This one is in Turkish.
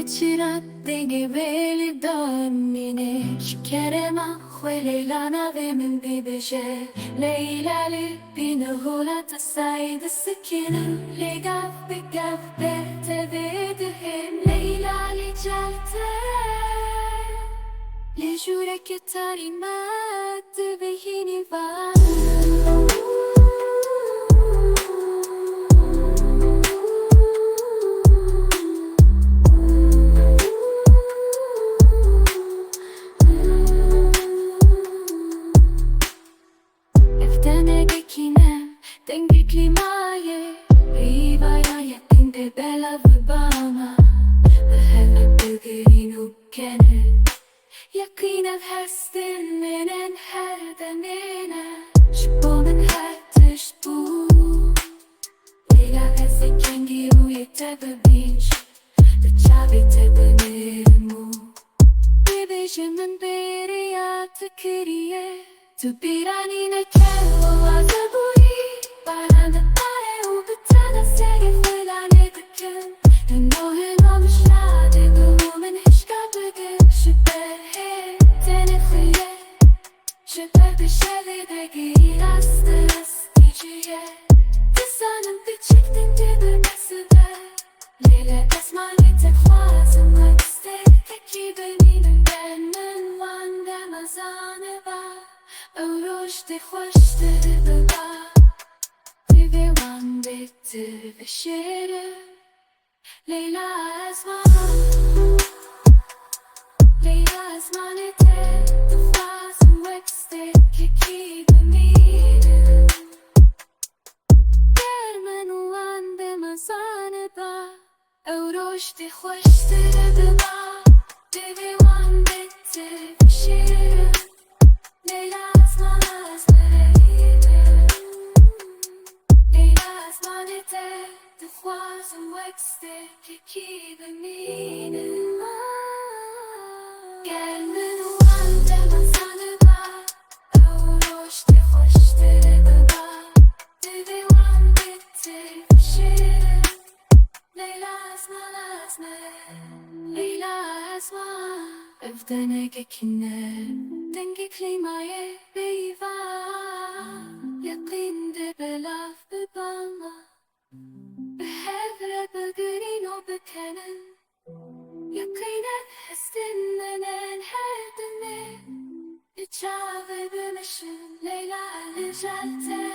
geçirat denge veli domine Kerema Leylana ve min bibeje Leylali binahula tasaydı sıkını Legaf begaf berte vedhem Leylali calte Le jure che tarimat vehini va Dengi klimaje, rivaya yakinde bella vibama Hemen bilginin ukene Yakinen her stillenen her denene Şipomen her tiş bu Lila eze kengi uyete bebiş Lıçabi tebenimu Bebejimin beri yatı kiriye Tubiranine kello azabui Parada pare ubitada sege felane dıkın Enohen olmuşladı gulumen hişkabıgın Şüper he tenefiye Şüper bir şeyde girastı asticiye Kısanın küçüktün gibi nasıbe Lele esmanite huazım akiste Teki beninin gelmen van demazane va Öruş de hoştu baba Vivewan bitti ve şiiri Leyla Esman Leyla Esman ete Tufazın vekste Keki bemirim Germen ulan demazane ba Öruş de hoştu baba Vivewan bitti ve şiiri Leyla Esman De troisième waxte qui domine Gelmen ulan demazane ba Öroş de hoşte baba Devewan bitti şiir Leyla Esman Leyla Esman Evdene gekine Dengi klimaye beyva Yakinde belaf bebama Behevre bugün o bekenen Yakinen hestinden her dene İçave bümüşün Leyla Lijalte